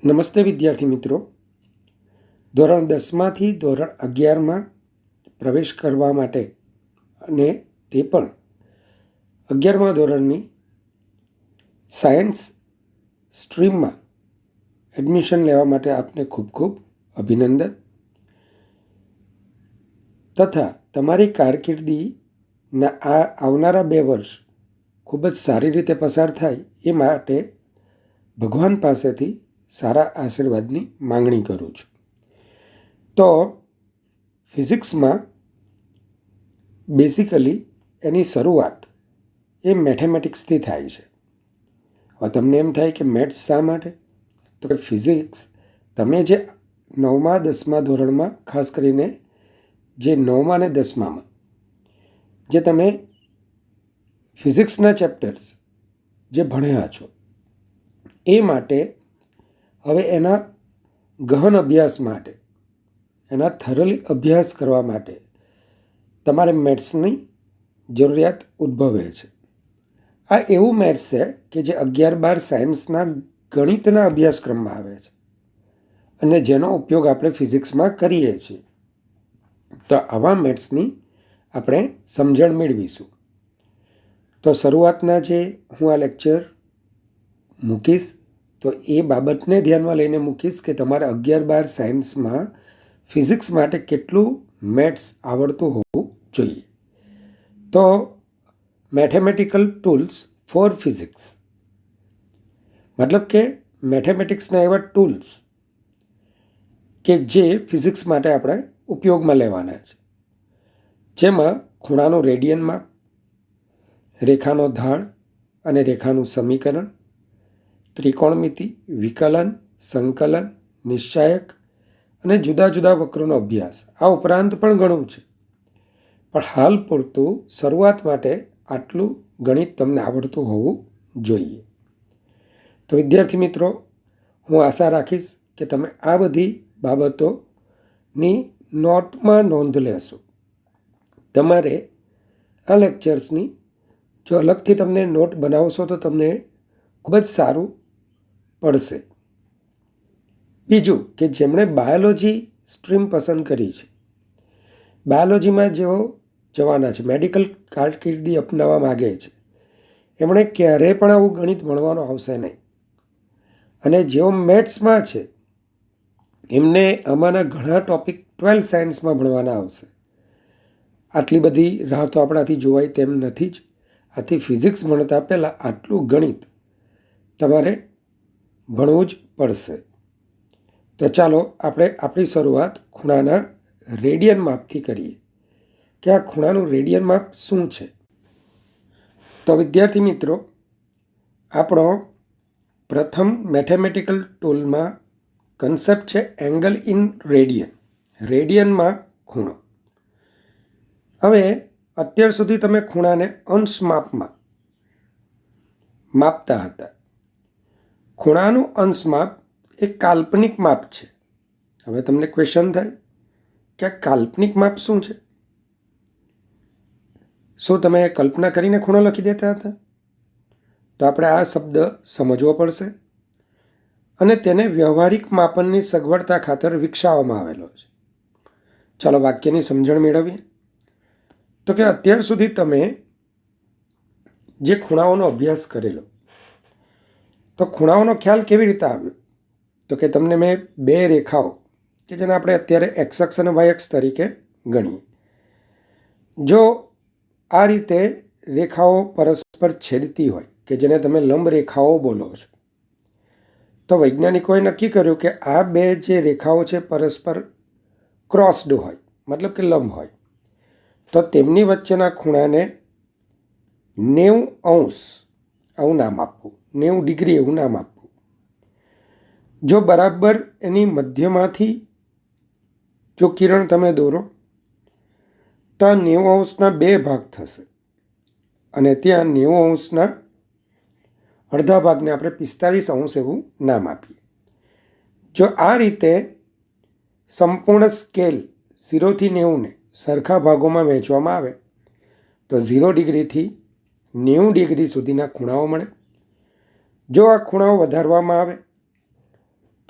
નમસ્તે વિદ્યાર્થી મિત્રો. ધોરણ 10માંથી ધોરણ 11માં પ્રવેશ કરવા માટે અને તે પણ 11મા ધોરણની સાયન્સ સ્ટ્રીમમાં એડમિશન લેવા માટે આપને ખૂબ ખૂબ અભિનંદન તથા તમારી કારકિર્દીના આવનારા 2 વર્ષ ખૂબ જ સારી રીતે પસાર થાય એ માટે ભગવાન પાસેથી સારા આશીર્વાદની માંગણી કરું છું. તો ફિઝિક્સમાં બેઝિકલી એની શરૂઆત એ મેથેમેટિક્સથી થાય છે. હવે તમને એમ થાય કે મેથ્સ શા માટે? તો કે ફિઝિક્સ તમે જે 9મા 10મા ધોરણમાં ખાસ કરીને જે 9મા અને 10મામાં જે તમે ફિઝિક્સના ચેપ્ટર્સ જે ભણ્યા છો એ માટે હવે એના ગહન અભ્યાસ માટે, એના થરલી અભ્યાસ કરવા માટે તમારે મેથ્સની જરૂરિયાત ઉદ્ભવે છે. આ એવું મેથ્સ છે કે જે 11-12 સાયન્સના ગણિતના અભ્યાસક્રમમાં આવે છે અને જેનો ઉપયોગ આપણે ફિઝિક્સમાં કરીએ છીએ. તો આવા મેથ્સની આપણે સમજણ મેળવીશું. તો શરૂઆતના જે હું આ લેક્ચર મૂકીશ તો એ બાબતને ધ્યાનમાં લઈને મૂકીશ કે તમારે 11-12 સાયન્સમાં ફિઝિક્સ માટે કેટલું મેથ્સ આવડતું હોવું જોઈએ. તો મેથેમેટિકલ ટૂલ્સ ફોર ફિઝિક્સ મતલબ કે મેથેમેટિક્સના એવા ટૂલ્સ કે જે ફિઝિક્સ માટે આપણે ઉપયોગમાં લેવાના છે, જેમાં ખૂણાનું રેડિયન માપ, રેખાનો ઢાળ અને રેખાનું સમીકરણ, ત્રિકોણમિતિ, વિકલન, સંકલન, નિશ્ચાયક અને જુદા જુદા વક્રોનો અભ્યાસ. આ ઉપરાંત પણ ઘણું છે, પણ હાલ પૂરતું શરૂઆત માટે આટલું ગણિત તમને આવડતું હોવું જોઈએ. તો વિદ્યાર્થી મિત્રો, હું આશા રાખીશ કે તમે આ બધી બાબતોની નોટમાં નોંધ લેશો. તમારે આ લેક્ચર્સની જો અલગથી તમને નોટ બનાવશો તો તમને ખૂબ જ સારું પડશે. બીજું કે જેમણે બાયોલોજી સ્ટ્રીમ પસંદ કરી છે, બાયોલોજીમાં જેઓ જવાના છે, મેડિકલ કારકિર્દી અપનાવવા માગે છે, એમણે ક્યારેય પણ આવું ગણિત ભણવાનું આવશે નહીં. અને જેઓ મેથ્સમાં છે એમને આમાંના ઘણા ટોપિક 12 સાયન્સમાં ભણવાના આવશે. આટલી બધી રાહ તો આપણાથી જોવાય તેમ નથી જ. આથી ફિઝિક્સ ભણતા પહેલાં આટલું ગણિત તમારે ભણવું જ પડશે. તો ચાલો આપણે આપણી શરૂઆત ખૂણાના રેડિયન માપથી કરીએ કે આ ખૂણાનું રેડિયન માપ શું છે. તો વિદ્યાર્થી મિત્રો, આપણો પ્રથમ મેથેમેટિકલ ટૂલમાં કન્સેપ્ટ છે એંગલ ઇન રેડિયન, રેડિયનમાં ખૂણો. હવે અત્યાર સુધી તમે ખૂણાને અંશ માપમાં માપતા હતા. ખૂણાનું અંશ માપ એ કાલ્પનિક માપ છે. હવે તમને ક્વેશ્ચન થાય કે આ કાલ્પનિક માપ શું છે? શું તમે કલ્પના કરીને ખૂણો લખી દેતા હતા? તો આપણે આ શબ્દ સમજવો પડશે અને તેને વ્યવહારિક માપનની સગવડતા ખાતર વિકસાવવામાં આવેલો છે. ચાલો વાક્યની સમજણ મેળવીએ. તો કે અત્યાર સુધી તમે જે ખૂણાઓનો અભ્યાસ કરેલો, તો ખૂણાઓનો ખ્યાલ કેવી રીતે આવ્યો? તો કે તમને મેં 2 રેખાઓ કે જેને આપણે અત્યારે એક્સ અક્ષ અને વાય અક્ષ તરીકે ગણીએ, જો આ રીતે રેખાઓ પરસ્પર છેદતી હોય કે જેને તમે લંબ રેખાઓ બોલો છો, તો વૈજ્ઞાનિકોએ નક્કી કર્યું કે આ 2 જે રેખાઓ છે પરસ્પર ક્રોસ્ડ હોય, મતલબ કે લંબ હોય, તો તેમની વચ્ચેના ખૂણાને 90° આવું નામ આપવું, 90 ડિગ્રી એવું નામ આપવું. જો બરાબર એની મધ્યમાંથી જો કિરણ તમે દોરો તો 90°ના 2 ભાગ થશે અને ત્યાં 90°ના અડધા ભાગને આપણે 45° એવું નામ આપીએ. જો આ રીતે સંપૂર્ણ સ્કેલ 0 થી 90ને સરખા ભાગોમાં વહેંચવામાં આવે તો 0 ડિગ્રીથી 90 ડિગ્રી સુધીના ખૂણાઓ મળે. જો આ ખૂણાઓ વધારવામાં આવે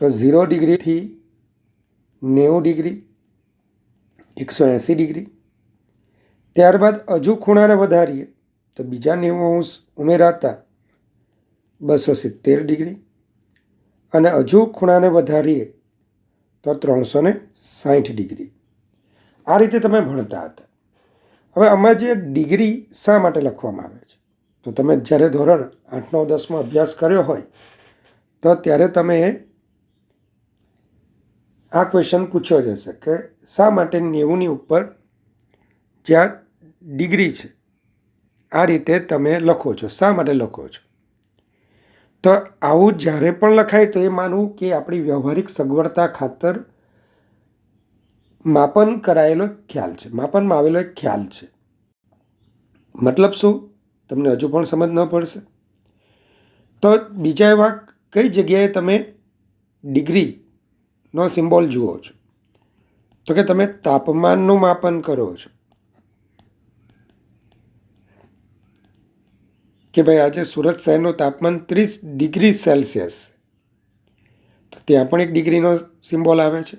તો 0 ડિગ્રીથી 90 ડિગ્રી, 180 ડિગ્રી. ત્યારબાદ હજુ ખૂણાને વધારીએ તો બીજા 90 અંશ ઉમેરાતા 270 ડિગ્રી, અને હજુ ખૂણાને વધારીએ તો 360 ડિગ્રી. આ રીતે તમે ભણતા હતા. હવે આમાં જે ડિગ્રી શા માટે લખવામાં આવે છે, તો તમે જ્યારે ધોરણ 8, 9, 10માં અભ્યાસ કર્યો હોય તો ત્યારે તમે આ ક્વેશ્ચન પૂછ્યો જશે કે શા માટે 90ની ઉપર જ્યાં ડિગ્રી છે આ રીતે તમે લખો છો, શા માટે લખો છો? તો આવું જ્યારે પણ લખાય તો એ માનવું કે આપણી વ્યવહારિક સગવડતા ખાતર માપન કરાયેલો ખ્યાલ છે, માપનમાં આવેલો એક ખ્યાલ છે. મતલબ શું, તમને હજુ પણ સમજ ન પડશે તો બીજા એવા કઈ જગ્યાએ તમે ડિગ્રીનો સિમ્બોલ જુઓ છો? તો કે તમે તાપમાનનું માપન કરો છો કે ભાઈ આજે સુરત શહેરનું તાપમાન 30 ડિગ્રી સેલ્સિયસ, તો ત્યાં પણ એક ડિગ્રીનો સિમ્બોલ આવે છે.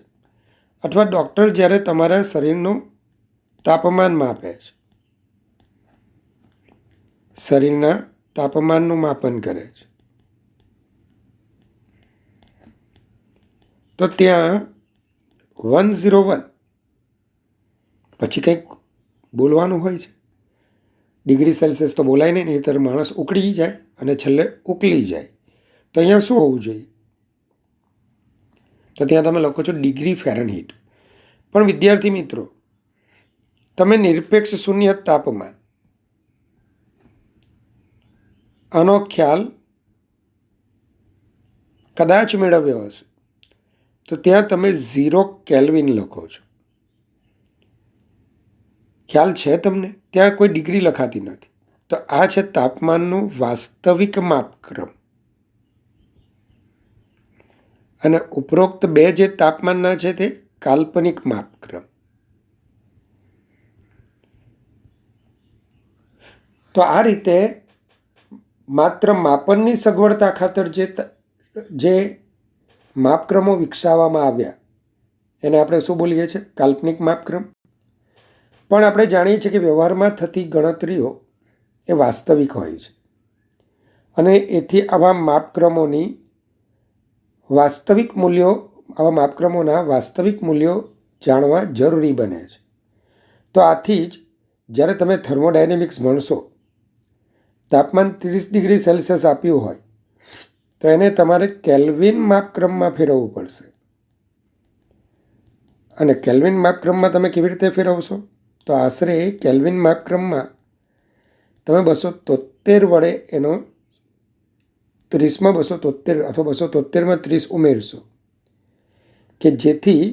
અથવા ડૉક્ટર જ્યારે તમારા શરીરનું તાપમાન માપે છે, શરીરના તાપમાનનું માપન કરે છે, તો ત્યાં 101 પછી કંઈક બોલવાનું હોય છે. ડિગ્રી સેલ્સિયસ તો બોલાય નહીં, નહીંતર માણસ ઉકળી જાય અને છેલ્લે ઉકલી જાય. તો અહીંયા શું હોવું જોઈએ? તો ત્યાં તમે લખો છો ડિગ્રી ફેરનહીટ. પણ વિદ્યાર્થી મિત્રો, તમે નિરપેક્ષ શૂન્ય તાપમાન આનો ખ્યાલ કદાચ મેળવ્યો હશે તો ત્યાં તમે 0 કેલ્વિન લખો છો. ખ્યાલ છે તમને? ત્યાં કોઈ ડિગ્રી લખાતી નથી. તો આ છે તાપમાનનું વાસ્તવિક માપક્રમ. અને ઉપરોક્ત બે જે તાપમાનના છે તે કાલ્પનિક માપક્રમ. તો આ રીતે માત્ર માપનની સગવડતા ખાતર જે માપક્રમો વિકસાવવામાં આવ્યા એને આપણે શું બોલીએ છીએ? કાલ્પનિક માપક્રમ. પણ આપણે જાણીએ છીએ કે વ્યવહારમાં થતી ગણતરીઓ એ વાસ્તવિક હોય છે, અને એથી આવા માપક્રમોના વાસ્તવિક મૂલ્યો જાણવા જરૂરી બને છે. તો આથી જ જ્યારે તમે થર્મોડાયનેમિક્સ ભણશો, તાપમાન 30 ડિગ્રી સેલ્સિયસ આપ્યું હોય તો એને તમારે કેલ્વિન માપક્રમમાં ફેરવવું પડશે. અને કેલ્વિન માપક્રમમાં તમે કેવી રીતે ફેરવશો? તો આશરે કેલ્વિન માપક્રમમાં તમે 273 વડે એનો 30માં 273 અથવા 273માં 30 ઉમેરશો કે જેથી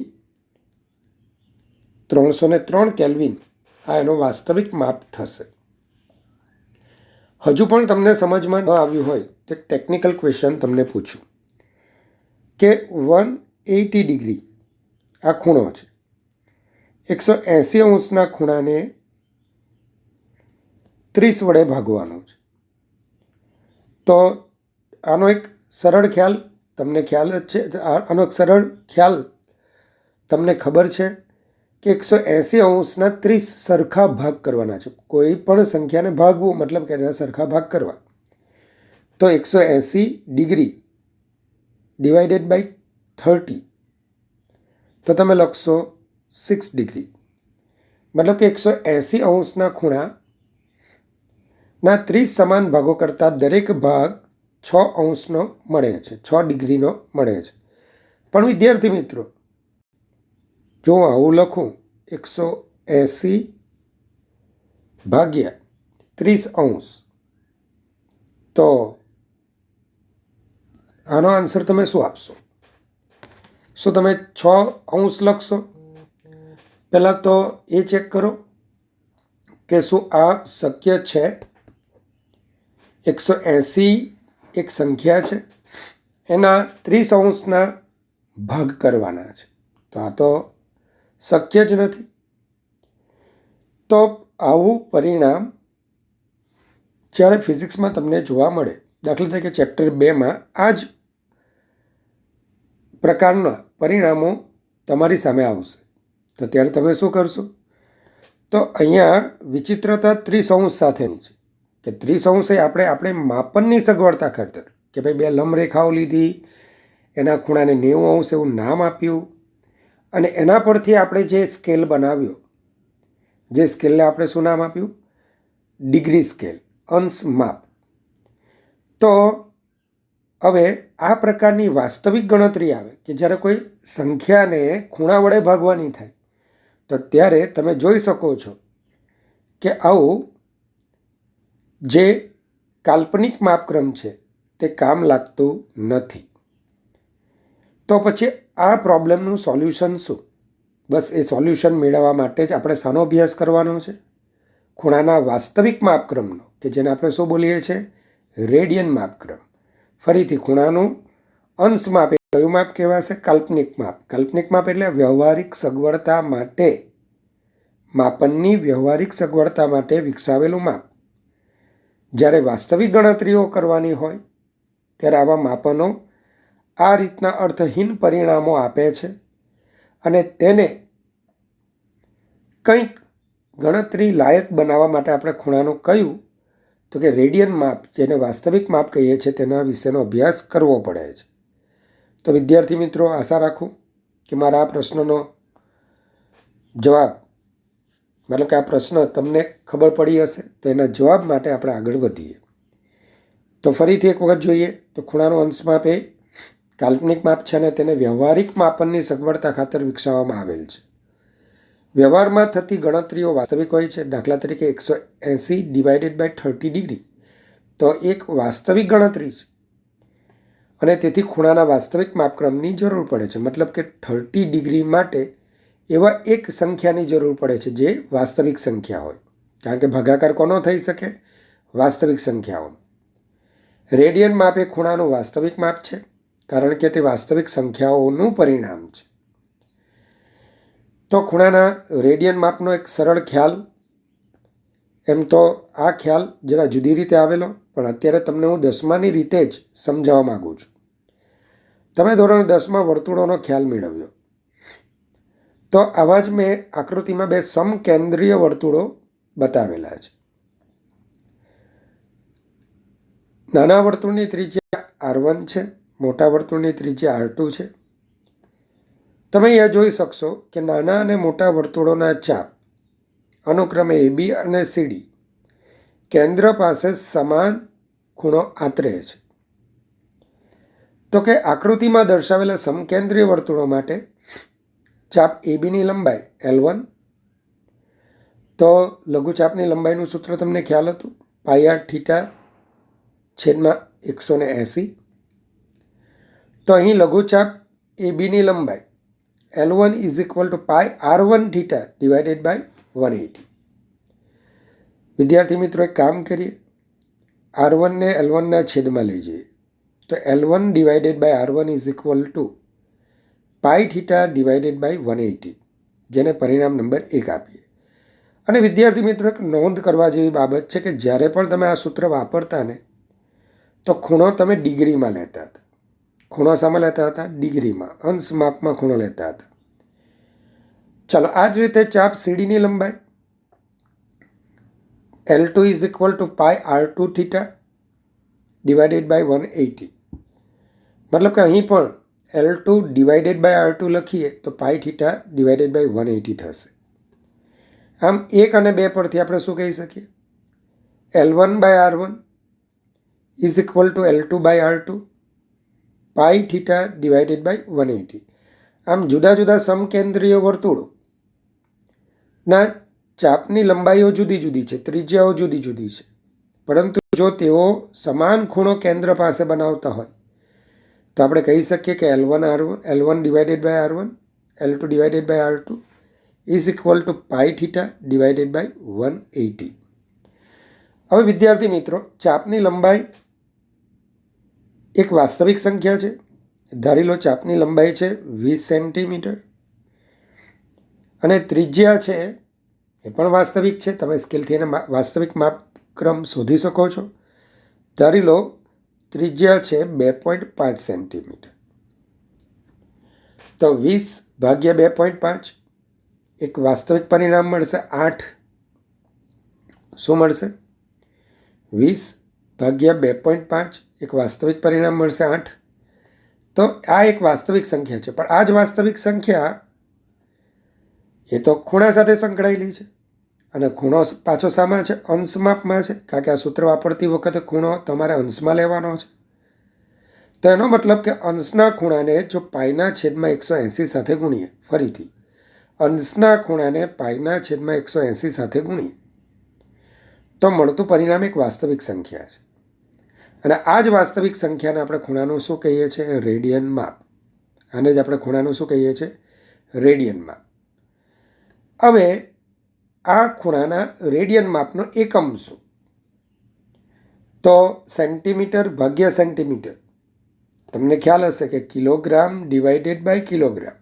303 કેલ્વિન આ એનો વાસ્તવિક માપ થશે. હજુ પણ તમને સમજમાં ન આવ્યું હોય તો એક ટેકનિકલ ક્વેશ્ચન તમને પૂછું કે 180 ડિગ્રી આ ખૂણો છે. 180 અંશના ખૂણાને 30 વડે ભાગવાનો છે. તો આનો એક સરળ ખ્યાલ તમને ખ્યાલ જ છે, આનો એક સરળ ખ્યાલ તમને ખબર છે કે 180 અંશના 30 સરખા ભાગ કરવાના છે. કોઈ પણ સંખ્યાને ભાગવું મતલબ કે એના સરખા ભાગ કરવા. તો 180 ડિગ્રી ડિવાઇડેડ બાય 30 તો તમે લખશો 6 ડિગ્રી. મતલબ કે 180 અંશના ખૂણાના 30 સમાન ભાગો કરતાં દરેક ભાગ 6 અંશનો મળે છે, 6 ડિગ્રીનો મળે છે. પણ વિદ્યાર્થી મિત્રો, જો હું આવું લખું 180 ભાગ્યા 30 અંશ, તો આનો આન્સર તમે શું આપશો? શું તમે 6 અંશ લખશો? પહેલાં તો એ ચેક કરો કે શું આ શક્ય છે. 180 એક સંખ્યા છે, એના 30 અંશના ભાગ કરવાના છે, તો આ તો શક્ય જ નથી. તો આવું પરિણામ જ્યારે ફિઝિક્સમાં તમને જોવા મળે, દાખલા તરીકે ચેપ્ટર 2માં આ જ પ્રકારના પરિણામો તમારી સામે આવશે. તો ત્યારે તમે શું કરશો? તો અહીંયા વિચિત્રતા 30° સાથેની છે કે 30° એ આપણે માપનની સગવડતા ખાતર કે ભાઈ બે લંબરેખાઓ લીધી, એના ખૂણાને 90° એવું નામ આપ્યું અને એના પરથી આપણે જે સ્કેલ બનાવ્યો, જે સ્કેલને આપણે શું નામ આપ્યું? ડિગ્રી સ્કેલ, અંશ માપ. તો હવે આ પ્રકારની વાસ્તવિક ગણતરી આવે કે જ્યારે કોઈ સંખ્યાને ખૂણા વડે ભાગવાની થાય, તો ત્યારે તમે જોઈ શકો છો કે આવું જે કાલ્પનિક માપક્રમ છે તે કામ લાગતું નથી. તો પછી આ પ્રોબ્લેમનું સોલ્યુશન શું? બસ એ સોલ્યુશન મેળવવા માટે જ આપણે શાનો અભ્યાસ કરવાનો છે? ખૂણાના વાસ્તવિક માપક્રમનો, કે જેને આપણે શું બોલીએ છીએ? રેડિયન માપક્રમ. ફરીથી ખૂણાનું અંશ માપ એ કયું માપ કહેવાશે? કાલ્પનિક માપ. કાલ્પનિક માપ એટલે વ્યવહારિક સગવડતા માટે, માપનની વ્યવહારિક સગવડતા માટે વિકસાવેલું માપ. જ્યારે વાસ્તવિક ગણતરીઓ કરવાની હોય ત્યારે આવા માપનો આ રીતના અર્થહીન પરિણામો આપે છે અને તેને કંઈક ગણતરી લાયક બનાવવા માટે આપણે ખૂણાનું કયું? તો કે રેડિયન માપ, જેને વાસ્તવિક માપ કહીએ છીએ, તેના વિશેનો અભ્યાસ કરવો પડે છે. તો વિદ્યાર્થી મિત્રો, આશા રાખું કે મારા આ પ્રશ્નનો જવાબ, મતલબ કે આ પ્રશ્ન તમને ખબર પડી હશે. તો એના જવાબ માટે આપણે આગળ વધીએ. તો ફરીથી એક વખત જોઈએ તો ખૂણાનો અંશ માપ એ કાલ્પનિક માપ છે અને તેને વ્યવહારિક માપનની સગવડતા ખાતર વિકસાવવામાં આવેલ છે. વ્યવહારમાં થતી ગણતરીઓ વાસ્તવિક હોય છે. દાખલા તરીકે 180/30°, તો એક વાસ્તવિક ગણતરી છે અને તેથી ખૂણાના વાસ્તવિક માપક્રમની જરૂર પડે છે. મતલબ કે 30° માટે એવા એક સંખ્યાની જરૂર પડે છે જે વાસ્તવિક સંખ્યા હોય, કારણ કે ભાગાકાર કોનો થઈ શકે? વાસ્તવિક સંખ્યાઓનો. રેડિયન માપ એ ખૂણાનું વાસ્તવિક માપ છે કારણ કે તે વાસ્તવિક સંખ્યાઓનું પરિણામ છે. તો ખૂણાના રેડિયન માપનો એક સરળ ખ્યાલ, એમ તો આ ખ્યાલ જરા જુદી રીતે આવેલો, પણ અત્યારે તમને હું 10માની રીતે જ સમજાવવા માગું છું. તમે ધોરણ 10માં વર્તુળોનો ખ્યાલ મેળવ્યો, તો આવા જ મેં આકૃતિમાં બે સમકેન્દ્રીય વર્તુળો બતાવેલા છે. નાના વર્તુળની ત્રિજ્યા R1 છે, મોટા વર્તુળની ત્રિજ્યા R2 છે. તમે અહીંયા જોઈ શકશો કે નાના અને મોટા વર્તુળોના ચાપ અનુક્રમે AB અને CD કેન્દ્ર પાસે સમાન ખૂણો આતરે છે. તો કે આકૃતિમાં દર્શાવેલા સમકેન્દ્રીય વર્તુળો માટે ચાપ ABની લંબાઈ L1. તો લઘુચાપની લંબાઈનું સૂત્ર તમને ખ્યાલ હતું, πr/180. તો અહીં લઘુચાપ ABની લંબાઈ L1 = πr1θ/180. વિદ્યાર્થી મિત્રો, એક કામ કરીએ, R1 ને L1ના છેદમાં લઈ જઈએ. તો L1/R1 = πθ/180, જેને પરિણામ નંબર 1 આપીએ. અને વિદ્યાર્થી મિત્રો, એક નોંધ કરવા જેવી બાબત છે કે જ્યારે પણ તમે આ સૂત્ર વાપરતા ને, તો ખૂણો તમે ડિગ્રીમાં લેતા હતા. ખૂણો શામાં લેતા હતા? ડિગ્રીમાં, અંશ માપમાં ખૂણો લેતા હતા. ચાલો, આ જ રીતે ચાપ CDની લંબાઈ L2 = πr2θ/180. મતલબ કે અહીં પણ L2/R2 લખીએ તો πθ/180 થશે. આમ 1 અને 2 પરથી આપણે શું કહી શકીએ? L1/R1 = L2/R2 πθ/180. આમ જુદા જુદા સમકેન્દ્રીય વર્તુળોના ચાપની લંબાઈઓ જુદી જુદી છે, ત્રિજ્યાઓ જુદી જુદી છે, પરંતુ જો તેઓ સમાન ખૂણો કેન્દ્ર પાસે બનાવતા હોય તો આપણે કહી શકીએ કે L1/R1, L2/R2 = πθ/180. હવે વિદ્યાર્થી મિત્રો, ચાપની લંબાઈ એક વાસ્તવિક સંખ્યા છે. ધારી લો ચાપની લંબાઈ છે 20 સેન્ટીમીટર અને ત્રિજ્યા છે એ પણ વાસ્તવિક છે. તમે સ્કેલથી એને વાસ્તવિક માપક્રમ શોધી શકો છો. ધારી લો ત્રિજ્યા છે 2.5 સેન્ટીમીટર. તો 20/2.5 એક વાસ્તવિક પરિણામ મળશે 8. શું મળશે? 20/2.5 એક વાસ્તવિક પરિણામ મળશે 8. તો આ એક વાસ્તવિક સંખ્યા છે, પણ આ જ વાસ્તવિક સંખ્યા એ તો ખૂણા સાથે સંકળાયેલી છે, અને ખૂણો પાછો શામાં છે? અંશમાપમાં છે, કારણ કે આ સૂત્ર વાપરતી વખતે ખૂણો તમારે અંશમાં લેવાનો છે. તો એનો મતલબ કે અંશના ખૂણાને જો પાઈના છેદમાં 180 સાથે ગુણીએ, ફરીથી અંશના ખૂણાને પાઈના છેદમાં 180 સાથે ગુણીએ તો મળતું પરિણામ એક વાસ્તવિક સંખ્યા છે. અને આ જ વાસ્તવિક સંખ્યાને આપણે ખૂણાનું શું કહીએ છીએ? રેડિયન માપ. આને જ આપણે ખૂણાનું શું કહીએ છીએ? રેડિયન માપ. હવે આ ખૂણાના રેડિયન માપનો એકમ શું? તો સેન્ટીમીટર ભાગ્યા સેન્ટીમીટર. તમને ખ્યાલ હશે કે કિલોગ્રામ ડિવાઇડેડ બાય કિલોગ્રામ.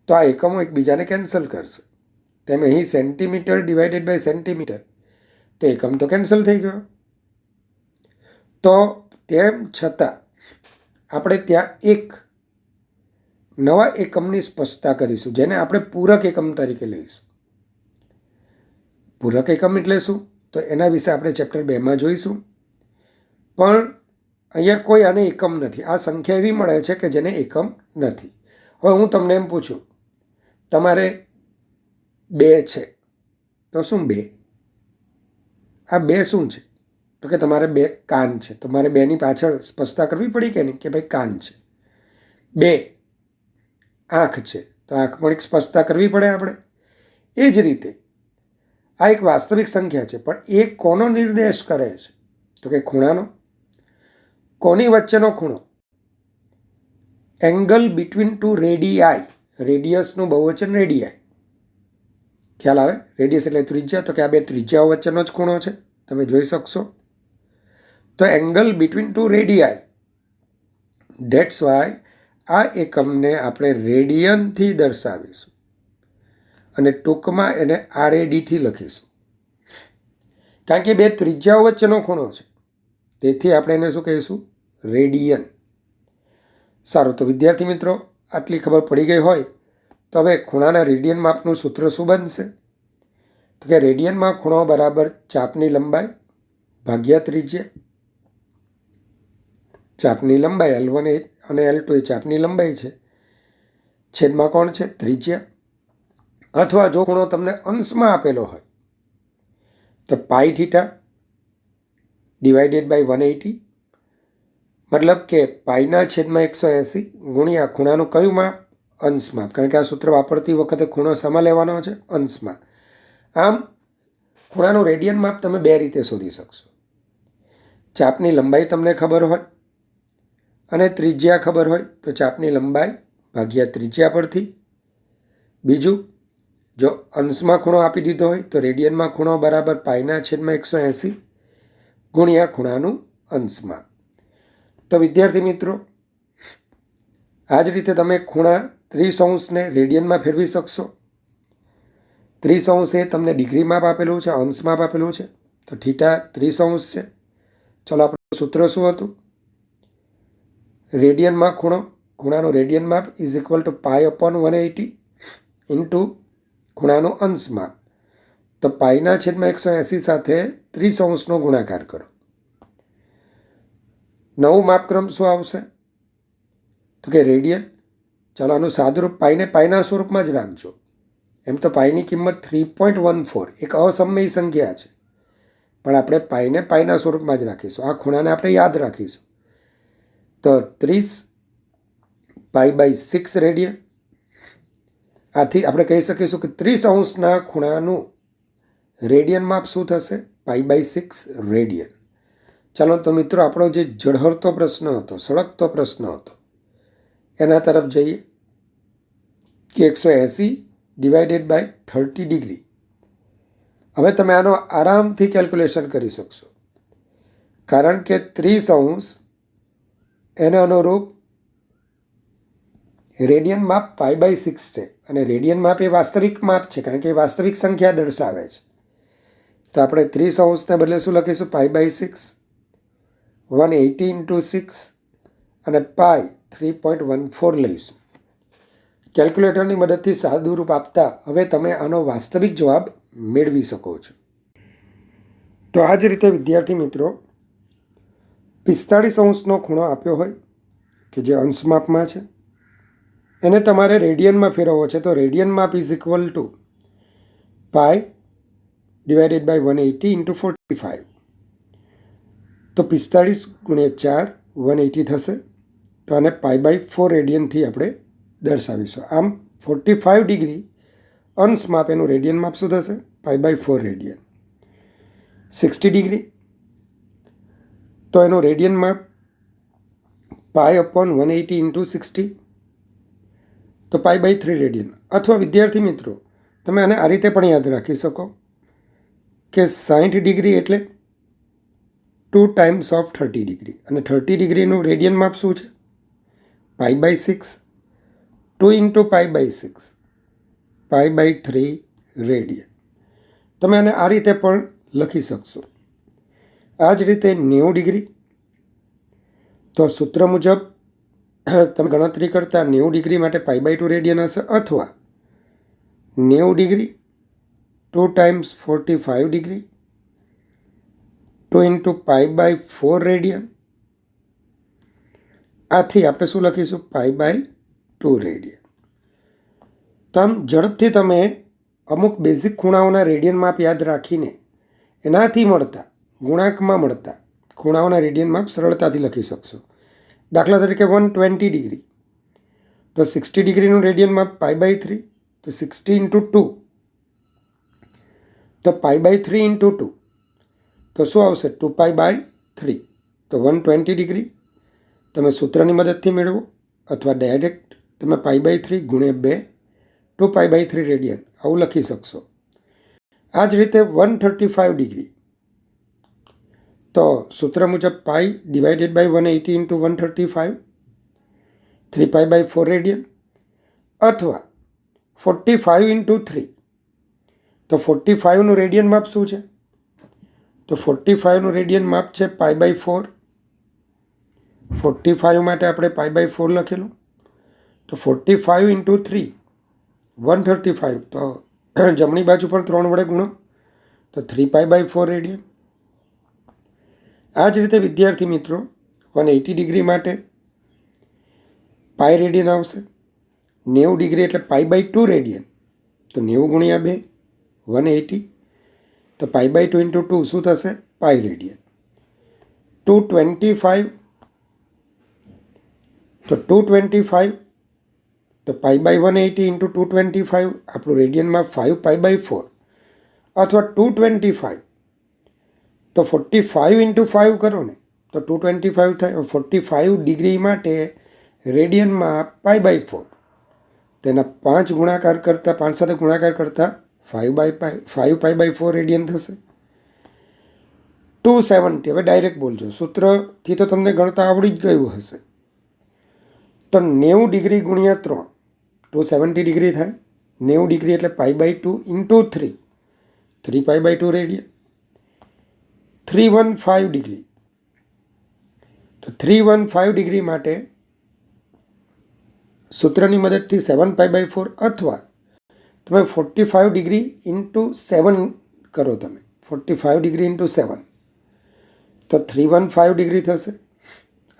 તો આ એકમો એકબીજાને કેન્સલ કરશે. તેમ અહીં સેન્ટીમીટર ડિવાઇડેડ બાય સેન્ટીમીટર, તો એકમ તો કેન્સલ થઈ ગયો. તો તેમ છતાં આપણે ત્યાં એક નવા એકમની સ્પષ્ટતા કરીશું, જેને આપણે પૂરક એકમ તરીકે લઈશું. પૂરક એકમ એટલે શું? તો એના વિશે આપણે ચેપ્ટર 2માં જોઈશું. પણ અહીંયા કોઈ આને એકમ નથી. આ સંખ્યા એવી મળે છે કે જેને એકમ નથી. હવે હું તમને એમ પૂછું, તમારે 2 છે, તો શું 2? આ 2 શું છે? તો કે તમારે 2 કાન છે. તમારે 2ની પાછળ સ્પષ્ટતા કરવી પડી કે નહીં, કે ભાઈ કાન છે. 2 આંખ છે, તો આંખ પણ એક સ્પષ્ટતા કરવી પડે આપણે. એ જ રીતે આ એક વાસ્તવિક સંખ્યા છે, પણ એ કોનો નિર્દેશ કરે છે? તો કે ખૂણાનો. કોની વચ્ચેનો ખૂણો? Angle between 2 રેડિયાઈ. રેડિયસનું બહુવચન રેડિયાઈ. ખ્યાલ આવે? રેડિયસ એટલે ત્રિજ્યા, તો કે આ 2 ત્રિજ્યાઓ વચ્ચેનો જ ખૂણો છે, તમે જોઈ શકશો. તો એંગલ બિટવીન 2 રેડિયાઈ. ધેટ્સ વાય આ એકમને આપણે રેડિયનથી દર્શાવીશું, અને ટૂંકમાં એને RADથી લખીશું, કારણ કે 2 ત્રિજ્યાઓ વચ્ચેનો ખૂણો છે. તેથી આપણે એને શું કહીશું? રેડિયન. સારું, તો વિદ્યાર્થી મિત્રો, આટલી ખબર પડી ગઈ હોય તો હવે ખૂણાના રેડિયન માપનું સૂત્ર શું બનશે? તો કે રેડિયનમાં ખૂણો બરાબર ચાપની લંબાઈ ભાગ્યા ત્રિજ્યા. ચાપની લંબાઈ L1 અને L2 એ ચાપની લંબાઈ છે, છેદમાં કોણ છે? ત્રિજ્યા. અથવા જો ખૂણો તમને અંશમાં આપેલો હોય તો પાઈ થીટા ડિવાઇડેડ બાય 180, મતલબ કે પાઈના છેદમાં 180 ગુણ્યા ખૂણાનું કયું માપ? અંશ માપ, કારણ કે આ સૂત્ર વાપરતી વખતે ખૂણો શામાં લેવાનો છે? અંશમાં. આમ ખૂણાનું રેડિયન માપ તમે 2 રીતે શોધી શકશો. ચાપની લંબાઈ તમને ખબર હોય અને ત્રિજ્યા ખબર હોય તો ચાપની લંબાઈ ભાગ્યા ત્રિજ્યા પરથી. બીજું, જો અંશમાં ખૂણો આપી દીધો હોય તો રેડિયનમાં ખૂણો બરાબર પાઈના છેદમાં 180 ગુણ્યા ખૂણાનું અંશમાં. તો વિદ્યાર્થી મિત્રો, આ જ રીતે તમે ખૂણા 30° ને રેડિયનમાં ફેરવી શકશો. 30° એ તમને ડિગ્રી માપ આપેલું છે, અંશ માપ આપેલું છે, તો થીટા 30° છે. ચલો, આપણું સૂત્ર શું હતું? રેડિયનમાં ખૂણો, ખૂણાનું રેડિયન માપ ઇઝ ઇક્વલ ટુ π/180 ઇન્ટુ ખૂણાનું અંશ માપ. તો પાઈના છેદમાં 180 સાથે 30°નો ગુણાકાર કરો. નવું માપક્રમ શું આવશે? તો કે રેડિયન. ચાલો, આનું સાદુરૂપ પાઈને પાઈના સ્વરૂપમાં જ રાખજો. એમ તો પાઈની કિંમત 3.14 એક અસમય સંખ્યા છે, પણ આપણે પાઈને પાઈના સ્વરૂપમાં જ રાખીશું. આ ખૂણાને આપણે યાદ રાખીશું. તો 30π/6 રેડિયન. આથી આપણે કહી શકીશું કે 30° ખૂણાનું રેડિયન માપ શું થશે? π/6 રેડિયન. ચાલો તો મિત્રો, આપણો જે ઝળહળતો પ્રશ્ન હતો, સળગતો પ્રશ્ન હતો, એના તરફ જઈએ કે 180 ડિવાઇડેડ બાય 30°. હવે તમે આનો આરામથી કેલ્ક્યુલેશન કરી શકશો, કારણ કે 30° એને અનુરૂપ રેડિયન માપ π/6 છે, અને રેડિયન માપ એ વાસ્તવિક માપ છે, કારણ કે એ વાસ્તવિક સંખ્યા દર્શાવે છે. તો આપણે 30°ને બદલે શું લખીશું? π/6, 180 × 6 અને π 3.14 લઈશું. કેલ્ક્યુલેટરની મદદથી સાદુરૂપ આપતા હવે તમે આનો વાસ્તવિક જવાબ મેળવી શકો છો. તો આ જ રીતે વિદ્યાર્થી મિત્રો 45° ખૂણો આપ્યો હોય કે જે અંશ માપમાં છે, એને તમારે રેડિયનમાં ફેરવવો છે. તો રેડિયન માપ is equal to pi divided by 180 into 45. તો 45 × 4 180 થશે. તો આને π/4 રેડિયનથી આપણે દર્શાવીશું. આમ 45° અંશ માપ એનું રેડિયન માપ શું થશે? π/4 રેડિયન. 60° તો એનું રેડિયન માપ π/180 ઇન્ટુ 60. તો π/3 રેડિયન. અથવા વિદ્યાર્થી મિત્રો તમે આને આ રીતે પણ યાદ રાખી શકો કે 60° એટલે 2 ટાઈમ્સ ઓફ 30°. અને 30°નું રેડિયન માપ શું છે? π/6. 2 ઇન્ટુ π/6 π/3 રેડિયન. તમે આને આ રીતે પણ લખી શકશો. આ જ રીતે 90°. તો સૂત્ર મુજબ તમે ગણતરી કરતાં 90° માટે π/2 રેડિયન હશે, અથવા 90° 2 ટાઈમ્સ 45°, 2 ઇન્ટુ π/4 રેડિયન. આથી આપણે શું લખીશું? π/2 રેડિયન. તો આમ ઝડપથી તમે અમુક બેઝિક ખૂણાઓના રેડિયન માપ યાદ રાખીને એનાથી મળતા ગુણાંકમાં મળતા ખૂણાઓના રેડિયન માપ સરળતાથી લખી શકશો. દાખલા તરીકે 120°. તો 60°નું રેડિયન માપ π/3. તો 60 ઇન્ટુ 2. તો π/3 ઇન્ટુ 2. તો શું આવશે? 2π/3. તો 120°. તમે સૂત્રની મદદથી મેળવો અથવા ડાયરેક્ટ તમે π/3 × 2 2π/3 રેડિયન આવું લખી શકશો. આ જ રીતે 135°. તો સૂત્ર મુજબ પાઈ ડિવાઇડેડ બાય 180 ઇન્ટુ 135 3π/4 રેડિયન, અથવા 45 ઇન્ટુ 3. તો 45નું રેડિયન માપ શું છે? તો 45નું રેડિયન માપ છે π/4. 45 માટે આપણે π/4 લખેલું. તો 45 ઇન્ટુ 3 135. તો જમણી બાજુ પણ 3 વડે ગુણો તો 3π/4 રેડિયન. આ જ રીતે વિદ્યાર્થી મિત્રો 180° માટે પાઈ રેડિયન આવશે. 90° એટલે π/2 રેડિયન. તો 90 × 2 180. તો π/2 ઇન્ટુ 2 શું થશે? પાઈ રેડિયન. 225. તો 225. તો π/180 ઇન્ટુ 225 આપણું રેડિયનમાં 5π/4, અથવા 225. તો 45 ઇન્ટુ 5 કરો ને તો 225 થાય. 45° માટે રેડિયનમાં π/4. તેના 5 ગુણાકાર કરતાં 5 સાથે ગુણાકાર કરતાં 5π/4 રેડિયન થશે. 270. હવે ડાયરેક્ટ બોલજો, સૂત્રથી તો તમને ગણતા આવડી જ ગયું હશે. તો 90° ગુણ્યા 3 270° થાય. 90° એટલે π/2 ઇન્ટુ 3 3π/2 રેડિયન. 315°. તો 315° માટે સૂત્રની મદદથી 7π/4, અથવા તમે 45° ઇન્ટુ 7 કરો. તમે 45° ઇન્ટુ 7 તો 315° થશે.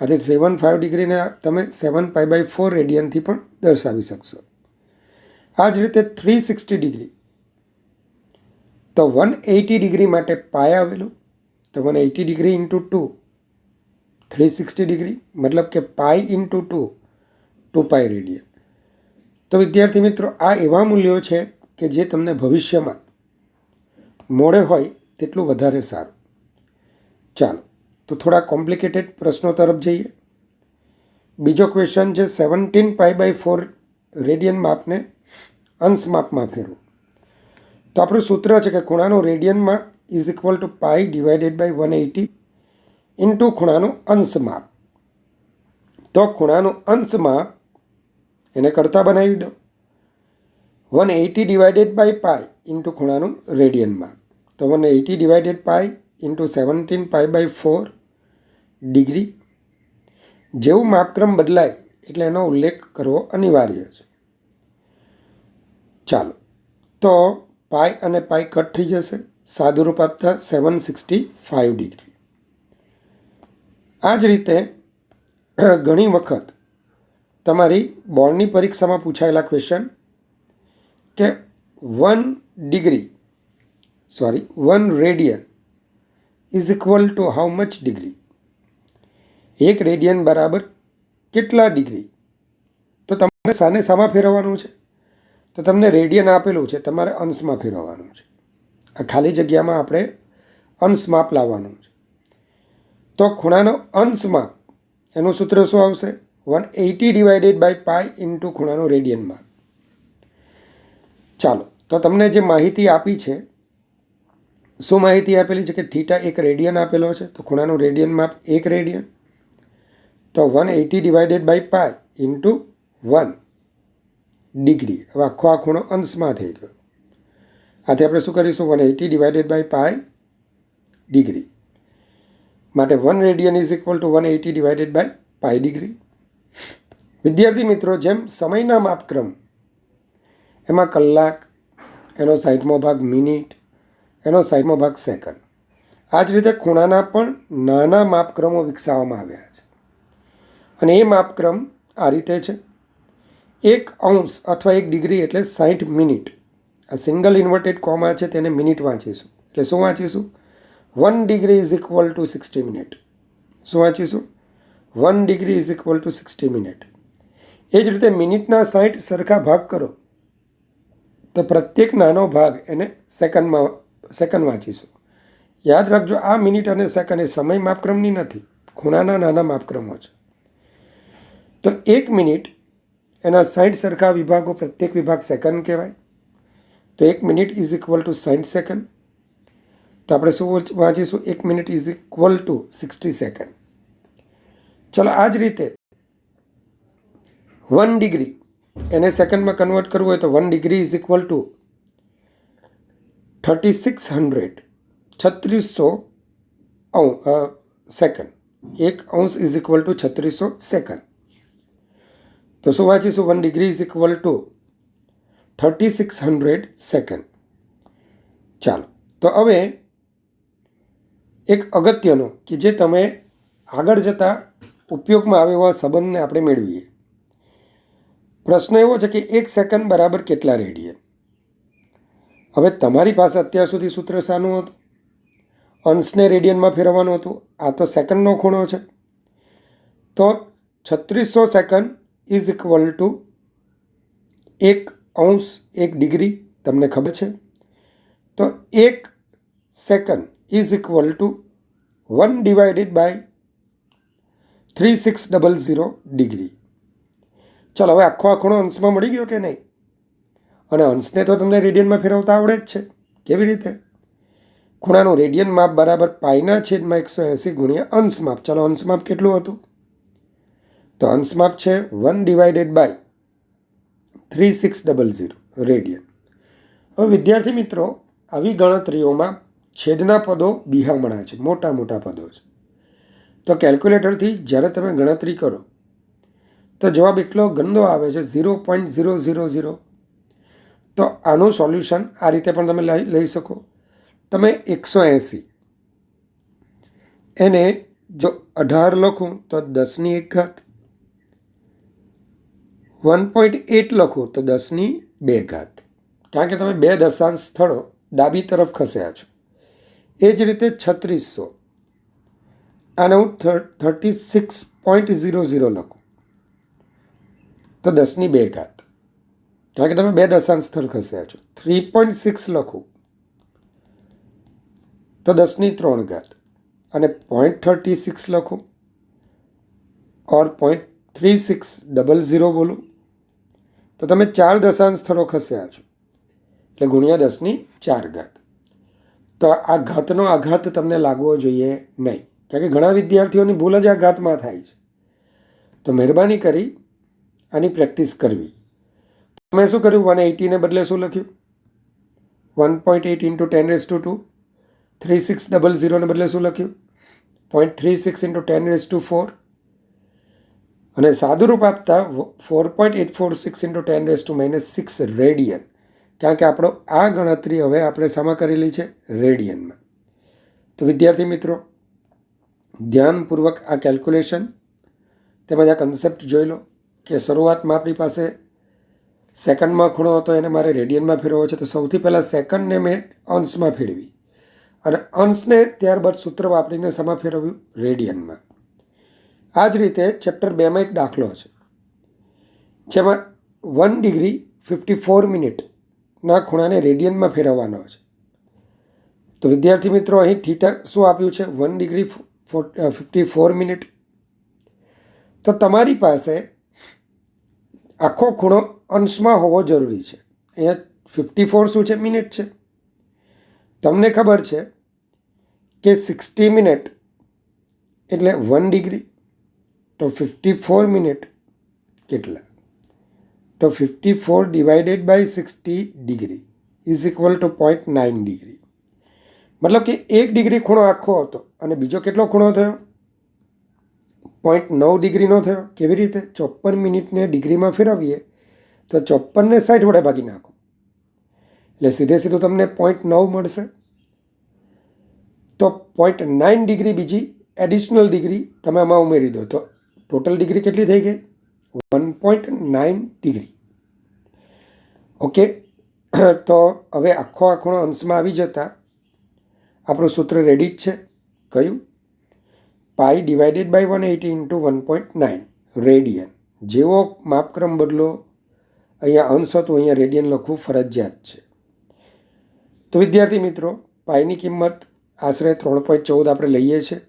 આથી 315°ને તમે 7π/4 રેડિયનથી પણ દર્શાવી શકશો. આ જ રીતે 360°. તો 180° માટે પાય આવેલું. તો 180° ઇન્ટુ 2 360°, મતલબ કે પાઈ ઇન્ટુ 2 2π રેડિયન. તો વિદ્યાર્થી મિત્રો આ એવા મૂલ્યો છે કે જે તમને ભવિષ્યમાં મોડે હોય તેટલું વધારે સારું. ચાલો તો થોડા કોમ્પ્લિકેટેડ પ્રશ્નો તરફ જઈએ. બીજો ક્વેશ્ચન છે 17π/4 રેડિયન માપને અંશ માપમાં ફેરવું. તો આપણું સૂત્ર છે કે ખૂણાનું રેડિયન માપ is equal to pi divided by 180 into ખૂણાનું અંશ માપ. તો ખૂણાનું અંશ માપ એને કરતાં બનાવી દો. 180 ડિવાઇડેડ બાય પાઈ ઇન્ટુ ખૂણાનું રેડિયન માપ. તો 180 ડિવાઇડેડ પાઈ ઇન્ટુ 17π/4 ડિગ્રી. જેવું માપક્રમ બદલાય એટલે એનો ઉલ્લેખ કરવો અનિવાર્ય છે. ચાલો, તો પાઈ અને પાઈ કટ થઈ જશે, સાદુરૂપ આપતા 765 ડિગ્રી. આ જ રીતે ઘણી વખત તમારી બોર્ડની પરીક્ષામાં પૂછાયેલા ક્વેશ્ચન કે 1 radian is equal two how much degree, 1 radian બરાબર કેટલા ડિગ્રી. તો તમારે સાને સામાં ફેરવવાનું છે? તો તમને રેડિયન આપેલું છે, તમારે અંશમાં ફેરવવાનું છે. આ ખાલી જગ્યામાં આપણે અંશ માપ લાવવાનું છે. તો ખૂણાનો અંશ માપ, એનું સૂત્ર શું આવશે? 180 ડિવાઇડેડ બાય પાઈ ઇન્ટુ ખૂણાનો રેડિયન માપ. ચાલો, તો તમને જે માહિતી આપી છે, શું માહિતી આપેલી છે? કે થીટા 1 રેડિયન આપેલો છે, તો ખૂણાનું રેડિયન માપ 1 રેડિયન. તો 180 divided by pi into 1 degree. હવે આખો આ ખૂણો અંશમાં થઈ ગયો. આથી આપણે શું કરીશું? 180 ડિવાઇડેડ બાય પાઈ ડિગ્રી. માટે 1 radian is equal to 180 divided by pi degree. વિદ્યાર્થી મિત્રો, જેમ સમયના માપક્રમ, એમાં કલાક, એનો 60મો ભાગ મિનિટ, એનો 60મો ભાગ સેકન્ડ, આ જ રીતે ખૂણાના પણ નાના માપક્રમો વિકસાવવામાં આવ્યા છે. અને એ માપક્રમ આ રીતે છે: 1 અંશ અથવા 1 ડિગ્રી એટલે 60 મિનિટ. આ સિંગલ ઇન્વર્ટેડ કોમા છે, તેને મિનિટ વાંચીશું. એટલે શું વાંચીશું? 1 degree is equal to 60 minute. શું વાંચીશું? 1 degree is equal to 60 minute. એ જ રીતે મિનિટના 60 સરખા ભાગ કરો તો પ્રત્યેક નાનો ભાગ એને સેકન્ડ વાંચીશું. યાદ રાખજો, આ મિનિટ અને સેકન્ડ એ સમય માપક્રમની નથી, ખૂણાના નાના માપક્રમો છે. તો 1 મિનિટ એના 60 સરખા વિભાગો, પ્રત્યેક વિભાગ સેકન્ડ કહેવાય. તો 1 minute is equal to 60 second. તો આપણે શું વાંચીશું? 1 minute is equal to 60 second. ચલો, આ જ રીતે 1 ડિગ્રી એને સેકન્ડમાં કન્વર્ટ કરવું હોય તો 1 degree is equal two 3600 second. 1 અંશ ઇઝ ઇક્વલ ટુ 3600 સેકન્ડ. તો શું વાંચીશું? 1 degree is equal two 3600 second. ચાલો, તો હવે એક અગત્યનો કે જે તમે આગળ જતાં ઉપયોગમાં આવે એવા સંબંધને આપણે મેળવીએ. પ્રશ્ન એવો છે કે 1 સેકન્ડ બરાબર કેટલા રેડિયન? હવે તમારી પાસે અત્યાર સુધી સૂત્ર શાનું હતું? અંશને રેડિયનમાં ફેરવવાનું હતું. આ તો સેકન્ડનો ખૂણો છે, તો 3600 સેકન્ડ ઇઝ ઇક્વલ ટુ 1 અંશ 1 ડિગ્રી, તમને ખબર છે. તો 1 second is equal to 1 divided by 3600 degree. ચાલો, હવે આખો આ ખૂણો અંશમાં મળી ગયો કે નહીં? અને અંશને તો તમને રેડિયનમાં ફેરવતા આવડે જ છે. કેવી રીતે? ખૂણાનું રેડિયન માપ બરાબર પાઈના છેદમાં 180 ગુણ્યા અંશ માપ. ચાલો, અંશ માપ કેટલું હતું? તો અંશ માપ છે 1 ડિવાઇડેડ બાય 3600 રેડિયન. હવે વિદ્યાર્થી મિત્રો, આવી ગણતરીઓમાં છેદના પદો બિહામણા છે, મોટા મોટા પદો છે. તો કેલ્ક્યુલેટરથી જ્યારે તમે ગણતરી કરો તો જવાબ એટલો ગંદો આવે છે, 0.000. તો આનું સોલ્યુશન આ રીતે પણ તમે લઈ શકો. તમે 180 એને જો 18 લખું તો 10ની 1 ઘાત, 1.8 લખું તો 10ની 2 ઘાત, કારણ કે તમે 2 દશાંશ સ્થળો ડાબી તરફ ખસ્યા છો. એ જ રીતે 3600 આને હું 36.00 લખું તો 10ની 2 ઘાત, કારણ કે તમે 2 દશાંશ સ્થળ ખસ્યા છો. 3.6 લખું તો 10ની 3 ઘાત, અને 0.36 લખું ઓર 0.3600 બોલું તો તમે 4 દશાંશ સ્થળો ખસ્યા છો, એટલે ગુણ્યા 10ની 4 ઘાત. તો આ ઘાતનો આઘાત તમને લાગવો જોઈએ નહીં, કારણ કે ઘણા વિદ્યાર્થીઓની ભૂલ જ આ ઘાતમાં થાય છે. તો મહેરબાની કરી આની પ્રેક્ટિસ કરવી. તમે શું કર્યું? 180ને બદલે શું લખ્યું? 1.8 ઇન્ટુ 10⁻². 3600ને બદલે શું લખ્યું? 0.36 ઇન્ટુ 10⁻4. અને સાદુરૂપ આપતા 4.846 ઇન્ટુ 10⁻⁻6 રેડિયન. કારણ કે આપણો આ ગણતરી હવે આપણે શામાં કરેલી છે? રેડિયનમાં. તો વિદ્યાર્થી મિત્રો, ધ્યાનપૂર્વક આ કેલ્ક્યુલેશન તેમજ આ કન્સેપ્ટ જોઈ લો કે શરૂઆતમાં આપણી પાસે સેકન્ડમાં ખૂણો હતો, એને મારે રેડિયનમાં ફેરવવો છે. તો સૌથી પહેલાં સેકન્ડને મેં અંશમાં ફેરવી અને અંશને ત્યારબાદ સૂત્ર વાપરીને શામાં ફેરવ્યું? રેડિયનમાં. આ જ રીતે ચેપ્ટર 2માં એક દાખલો છે જેમાં 1 ડિગ્રી 54 મિનિટના ખૂણાને રેડિયનમાં ફેરવવાનો છે. તો વિદ્યાર્થી મિત્રો, અહીં થીટા શું આપ્યું છે? 1 ડિગ્રી 54 મિનિટ. તો તમારી પાસે આખો ખૂણો અંશમાં હોવો જરૂરી છે. અહીંયા 54 શું છે? મિનિટ છે. તમને ખબર છે કે 60 મિનિટ એટલે 1 ડિગ્રી, તો 54 મિનિટ કેટલા? તો 54 divided by 60 degree is equal to 0.9 degree. મતલબ કે 1 ડિગ્રી ખૂણો આખો હતો અને બીજો કેટલો ખૂણો થયો? 0.9 ડિગ્રીનો થયો. કેવી રીતે? 54 મિનિટને ડિગ્રીમાં ફેરવીએ તો 54ને 60 વડે ભાગી નાખો એટલે સીધે સીધું તમને 0.9 મળશે. તો 0.9 ડિગ્રી બીજી એડિશનલ ડિગ્રી તમે આમાં ઉમેરી દો તો ટોટલ ડિગ્રી કેટલી થઈ ગઈ? 1.9 ડિગ્રી. ઓકે, તો હવે આખો આ ખૂણો અંશમાં આવી જતા આપણું સૂત્ર રેડી જ છે. કયું? પાઈ ડિવાઇડેડ બાય 180 ઇન્ટુ 1.9 રેડિયન. જેવો માપક્રમ બદલો, અહીંયા અંશ હતું, અહીંયા રેડિયન લખવું ફરજિયાત છે. તો વિદ્યાર્થી મિત્રો, પાઈની કિંમત આશરે 3.14 આપણે લઈએ છીએ.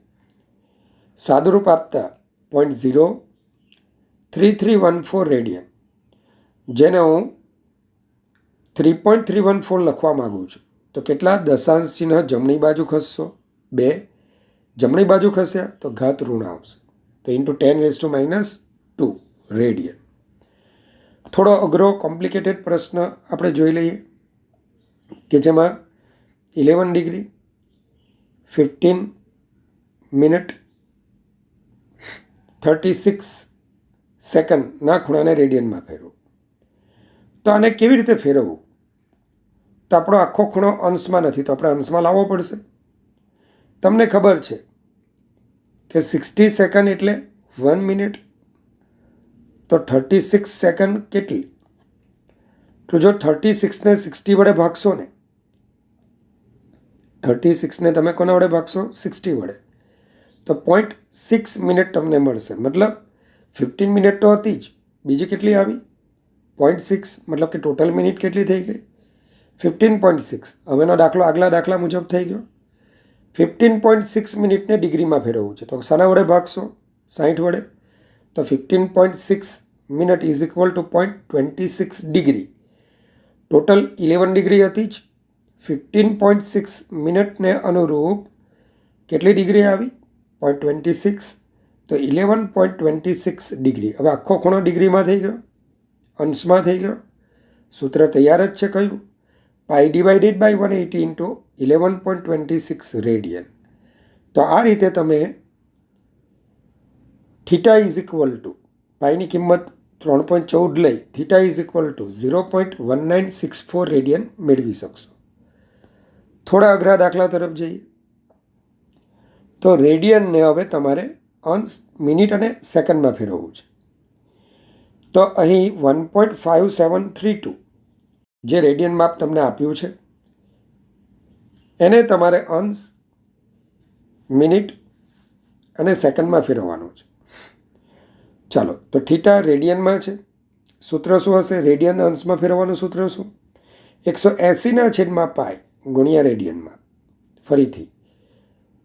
સાદુરૂપ આપતા 0.03314 રેડિયન, જેને હું 3.314 લખવા માગું છું. તો કેટલા? દશાંશ ચિહ્ન જમણી બાજુ ખસશો, 2 જમણી બાજુ ખસ્યા તો ઘાત ઋણ આવશે. તો ઇન્ટુ 10⁻²² રેડિયન. થોડો અઘરો કોમ્પ્લિકેટેડ પ્રશ્ન આપણે જોઈ લઈએ કે જેમાં 11 ડિગ્રી 15 મિનિટ 36 સેકન્ડના ખૂણાને રેડિયનમાં ફેરવો. તો આને કેવી રીતે ફેરવવું? તો આપણો આખો ખૂણો અંશમાં નથી, તો આપણે અંશમાં લાવવો પડશે. તમને ખબર છે કે 60 સેકન્ડ એટલે 1 મિનિટ, તો 36 સેકન્ડ કેટલી? તો જો 36ને 60 વડે ભાગશો ને, 36ને તમે કોના વડે ભાગશો? 60 વડે, તો 0.6 મિનિટ તમને મળશે. મતલબ 15 મિનિટ તો હતી જ, બીજી કેટલી આવી? 0.6. મતલબ કે ટોટલ મિનિટ કેટલી થઈ ગઈ? 15.6. હવેનો દાખલો આગલા દાખલા મુજબ થઈ ગયો. 15.6 મિનિટને ડિગ્રીમાં ફેરવવું છે, તો શાના વડે ભાગશો? 60 વડે. તો 15.6 minute is equal two 0.26 degree. Total 11 degree હતી જ, 15.6 મિનિટને અનુરૂપ કેટલી ડિગ્રી આવી? 0.26. તો 11.26 ડિગ્રી. હવે આખો ખૂણો ડિગ્રીમાં થઈ ગયો, અંશમાં થઈ ગયો. સૂત્ર તૈયાર જ છે. કયું? પાઈ ડિવાઇડેડ બાય 180 ઇન્ટુ 11.26 રેડિયન. તો આ રીતે તમે થીટા ઇઝ ઇક્વલ ટુ પાઈની કિંમત 3.14 લઈ theta is equal two 0.1964 radian મેળવી શકશો. થોડા અઘરા દાખલા તરફ જઈએ. તો રેડિયનને હવે તમારે અંશ, મિનિટ અને સેકન્ડમાં ફેરવવું છે. તો અહીં 1.5732 જે રેડિયન માપ તમને આપ્યું છે એને તમારે અંશ, મિનિટ અને સેકન્ડમાં ફેરવવાનું છે. ચાલો, તો થીટા રેડિયનમાં છે. સૂત્ર શું હશે? રેડિયન અંશમાં ફેરવવાનું સૂત્ર શું? 180/પાઈ ગુણ્યા રેડિયનમાં. ફરીથી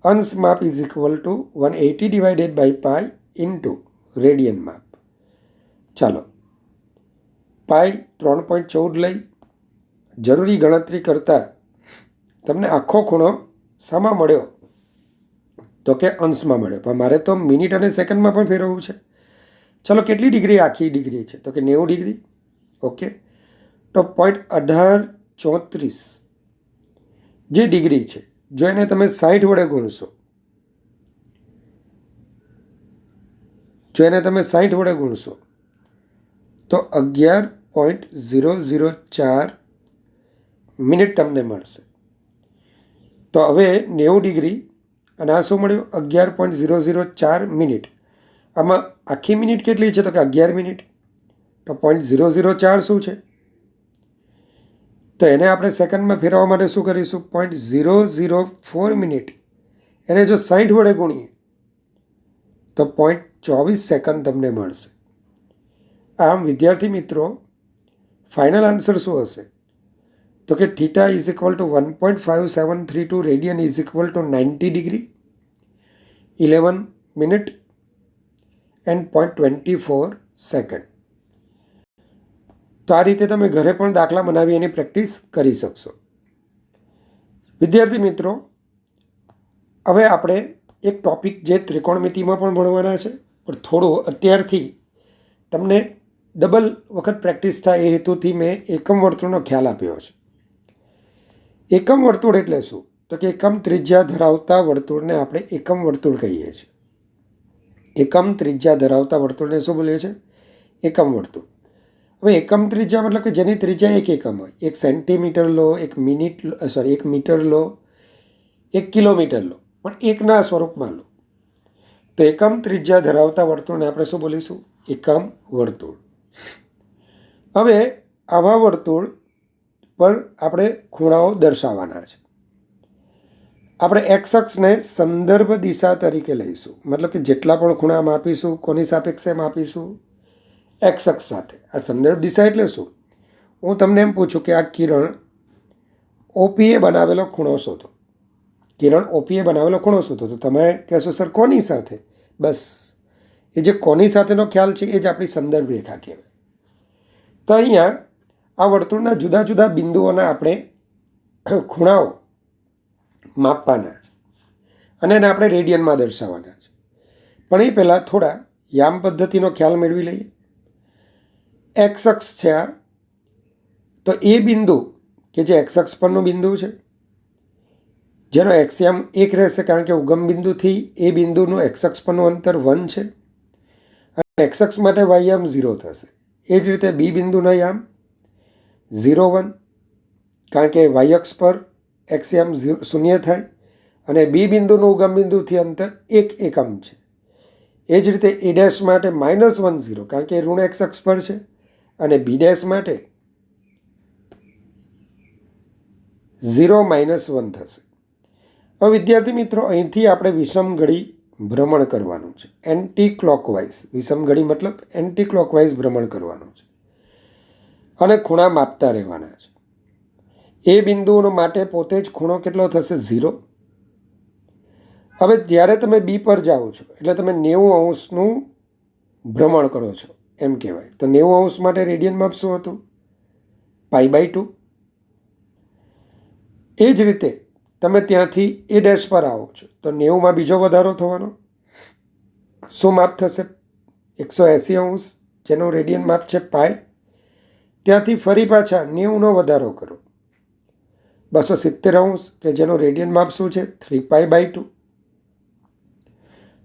અંશ માપ is equal to 180 divided by pi into radian માપ. ચાલો, પાઈ 3.14 લઈ જરૂરી ગણતરી કરતાં તમને આખો ખૂણો શામાં મળ્યો? તો કે અંશમાં મળ્યો. પણ મારે તો મિનિટ અને સેકન્ડમાં પણ ફેરવવું છે. ચલો, કેટલી ડિગ્રી આખી ડિગ્રી છે? તો કે 90 ડિગ્રી. ઓકે, તો 0.1834 જે ડિગ્રી છે, જો એને તમે 60 વડે ગુણશો, તો 11.004 મિનિટ તમને મળશે. તો હવે 90 ડિગ્રી અને આ શું મળ્યું? 11.004 મિનિટ. આમાં આખી મિનિટ કેટલી છે? તો કે 11 મિનિટ. તો 0.004 શું છે? તો એને આપણે સેકન્ડમાં ફેરવવા માટે શું કરીશું? 0.004 મિનિટ. એને જો 60 વડે ગુણીએ તો 0.24 સેકન્ડ તમને મળશે. આમ વિદ્યાર્થી મિત્રો, ફાઇનલ આન્સર શું હશે? તો કે theta is equal two 1.5732 radian is equal two 90 degree 11 minute and 0.24 second. તો આ રીતે તમે ઘરે પણ દાખલા બનાવી એની પ્રેક્ટિસ કરી શકશો. વિદ્યાર્થી મિત્રો, હવે આપણે એક ટોપિક જે ત્રિકોણમિતિમાં પણ ભણવાના છે, પણ થોડું અત્યારથી તમને ડબલ વખત પ્રેક્ટિસ થાય એ હેતુથી મેં એકમ વર્તુળનો ખ્યાલ આપ્યો છે. એકમ વર્તુળ એટલે શું? તો કે એકમ ત્રિજ્યા ધરાવતા વર્તુળને આપણે એકમ વર્તુળ કહીએ છીએ. એકમ ત્રિજ્યા ધરાવતા વર્તુળને શું બોલીએ છીએ? એકમ વર્તુળ. હવે એકમ ત્રિજ્યા મતલબ કે જેની ત્રિજ્યા એક એકમ હોય. 1 સેન્ટીમીટર લો, 1 મીટર લો, 1 કિલોમીટર લો, પણ એકના સ્વરૂપમાં લો. તો એકમ ત્રિજ્યા ધરાવતા વર્તુળને આપણે શું બોલીશું? એકમ વર્તુળ. હવે આવા વર્તુળ પર આપણે ખૂણાઓ દર્શાવવાના છે. આપણે એક્સ અક્ષને સંદર્ભ દિશા તરીકે લઈશું. મતલબ કે જેટલા પણ ખૂણા માપીશું, કોની સાપેક્ષે માપીશું? એક્સ અક્ષ સાથે. આ સંદર્ભ દિશા એટલે શું? હું તમને એમ પૂછું કે આ કિરણ ઓપીએ બનાવેલો ખૂણો શોધો. કિરણ ઓપીએ બનાવેલો ખૂણો શોધો. તો તમે કહેશો સર કોની સાથે? બસ એ જે કોની સાથેનો ખ્યાલ છે એ જ આપણી સંદર્ભ રેખા કહેવાય. તો અહીંયા આ વર્તુળના જુદા જુદા બિંદુઓના આપણે ખૂણાઓ માપવાના છે અને એને આપણે રેડિયનમાં દર્શાવવાના છે. પણ એ પહેલાં થોડા યામ પદ્ધતિનો ખ્યાલ મેળવી લઈએ. એક્સ અક્ષ છે આ. તો એ બિંદુ કે જે એક્સ અક્ષ પરનું બિંદુ છે, જેનો એક્સયામ 1 રહેશે, કારણ કે ઉગમ બિંદુથી એ બિંદુનું એક્સ અક્ષ પરનું અંતર 1 છે અને એક્સ અક્ષ માટે વાયયામ 0 થશે. એ જ રીતે બી બિંદુનો યામ 0, 1, કારણ કે વાય અક્ષ પર એક્સયામ 0 થાય અને બી બિંદુનું ઉગમ બિંદુથી અંતર 1 એકમ છે. એ જ રીતે એ ડેશ માટે -1, 0, કારણ કે ઋણ એક્સ અક્ષ પર છે અને બી ડેશ માટે 0, -1 થશે. હવે વિદ્યાર્થી મિત્રો, અહીંથી આપણે વિષમ ઘડી ભ્રમણ કરવાનું છે. Anti clockwise. વિષમ ઘડી મતલબ એન્ટી ક્લોકવાઇઝ ભ્રમણ કરવાનું છે અને ખૂણા માપતા રહેવાના છે. એ બિંદુઓ માટે પોતે જ ખૂણો કેટલો થશે? 0. હવે જ્યારે તમે બી પર જાઓ છો એટલે તમે 90° ભ્રમણ કરો છો એમ કહેવાય. તો 90° માટે રેડિયન માપ શું હતું? π/2. એ જ રીતે તમે ત્યાંથી એ ડેશ પર આવો છો તો 90માં બીજો વધારો થવાનો. શું માપ થશે? 180°, જેનું રેડિયન માપ છે π. ત્યાંથી ફરી પાછા 90નો વધારો કરો. 270°, કે જેનું રેડિયન માપ શું છે? 3π/2.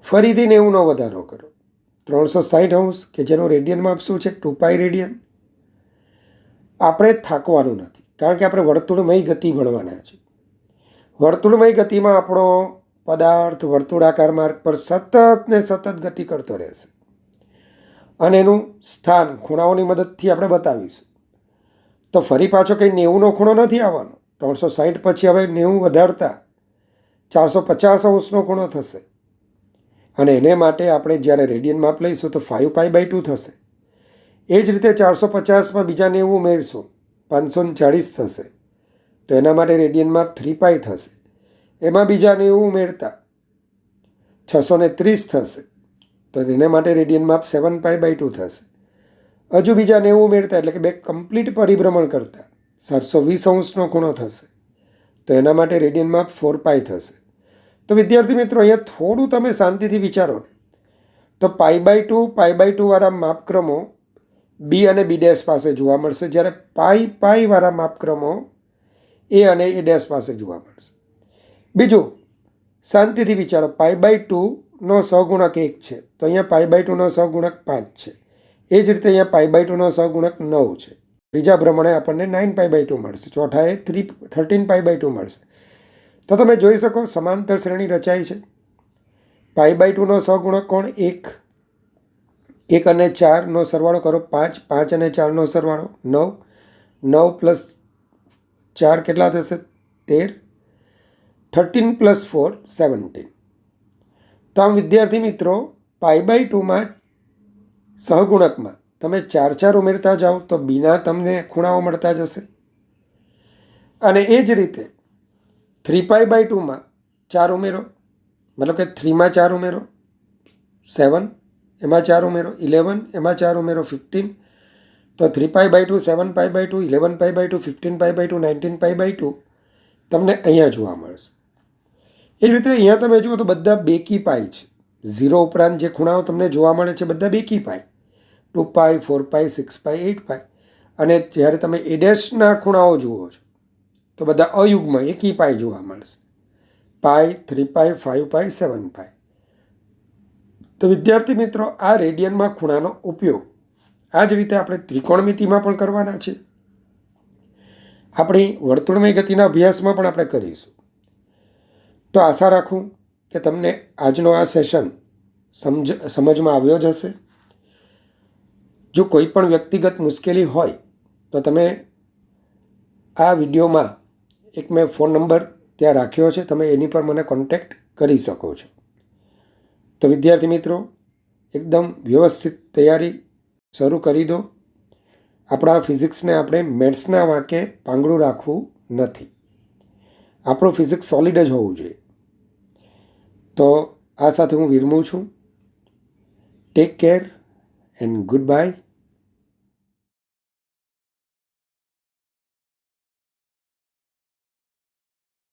ફરીથી 90નો વધારો કરો. 360°, કે જેનું રેડિયન માપ શું છે? 2π રેડિયન. આપણે થાકવાનું નથી, કારણ કે આપણે વર્તુળમય ગતિ ભણવાના છે. વર્તુળમય ગતિમાં આપણો પદાર્થ વર્તુળાકાર માર્ગ પર સતત ને સતત ગતિ કરતો રહેશે અને એનું સ્થાન ખૂણાઓની મદદથી આપણે બતાવીશું. તો ફરી પાછો કંઈ 90નો ખૂણો નથી આવવાનો. 360 પછી હવે 90 વધારતા 450°નો ખૂણો થશે અને એને માટે આપણે જ્યારે રેડિયન માપ લઈશું તો 5π/2 થશે. એ જ રીતે 450માં બીજા 90 ઉમેરશું, 540 થશે. તો એના માટે રેડિયન માપ 3π થશે. એમાં બીજા 90 ઉમેરતા 630 થશે. તો એના માટે રેડિયન માપ 7π/2 થશે. હજુ બીજા 90 ઉમેરતા એટલે કે બે કમ્પ્લીટ પરિભ્રમણ કરતા 720°નો ખૂણો થશે. તો એના માટે રેડિયન માપ 4π થશે. તો વિદ્યાર્થી મિત્રો, અહીંયા થોડું તમે શાંતિથી વિચારો ને તો π/2 વાળા માપક્રમો બી અને બી ડેશ પાસે જોવા મળશે, જ્યારે π વાળા માપક્રમો એ અને એ ડેશ પાસે જોવા મળશે. બીજું શાંતિથી વિચારો, π/2નો સહગુણક 1 છે તો અહીંયા π/2નો સહગુણક 5 છે. એ જ રીતે અહીંયા π/2નો સહગુણક 9 છે. ત્રીજા ભ્રમણે આપણને 9π/2 મળશે, ચોથાએ 13π/2 મળશે. તો તમે જોઈ શકો સમાંતર શ્રેણી રચાય છે. π/2નો સહગુણક કોણ? 1. 1 અને 4નો સરવાળો કરો 5. 5 અને 4નો સરવાળો 9. 9 પ્લસ 4 કેટલા થશે? 13. 13 પ્લસ 4 17. તો આમ વિદ્યાર્થી મિત્રો, π/2માં સહગુણકમાં તમે 4 4 ઉમેરતા જાઓ તો બીના તમને ખૂણાઓ મળતા જશે. અને એ જ રીતે 3π/2માં 4 ઉમેરો, મતલબ કે 3માં 4 ઉમેરો 7, એમાં 4 ઉમેરો 11, એમાં 4 ઉમેરો 15. તો 3π/2, 7π/2, 11π/2, 15π/2, 19π/2 તમને અહીંયા જોવા મળશે. એ જ રીતે અહીંયા તમે જુઓ તો બધા બેકી પાઈ છે. 0 ઉપરાંત જે ખૂણાઓ તમને જોવા મળે છે બધા બેકી પાઈ, 2π, 4π, 6π, 8π. અને જ્યારે તમે એડેશના ખૂણાઓ જુઓ છો તો બધા અયુગ્મ એકી પાઈ જોવા મળશે, પાઈ, 3π, 5π, 7π. તો વિદ્યાર્થી મિત્રો, આ રેડિયનમાં ખૂણાનો ઉપયોગ આ જ રીતે આપણે ત્રિકોણમિતિમાં પણ કરવાના છે. આપણી વર્તુળમય ગતિના અભ્યાસમાં પણ આપણે કરીશું. તો આશા રાખું કે તમને આજનો આ સેશન સમજમાં આવ્યો જ હશે. જો કોઈ પણ વ્યક્તિગત મુશ્કેલી હોય તો તમે આ વિડીયોમાં એક મેં ફોન નંબર ત્યાં રાખ્યો છે, તમે એની પર મને કોન્ટેક્ટ કરી શકો છો. તો વિદ્યાર્થી મિત્રો, એકદમ વ્યવસ્થિત તૈયારી શરૂ કરી દો. આપણા ફિઝિક્સને આપણે મેથ્સના વાંકે પાંગળું રાખવું નથી. આપણું ફિઝિક્સ સોલિડ જ હોવું જોઈએ. તો આ સાથે હું વિરમું છું. Take care and good bye.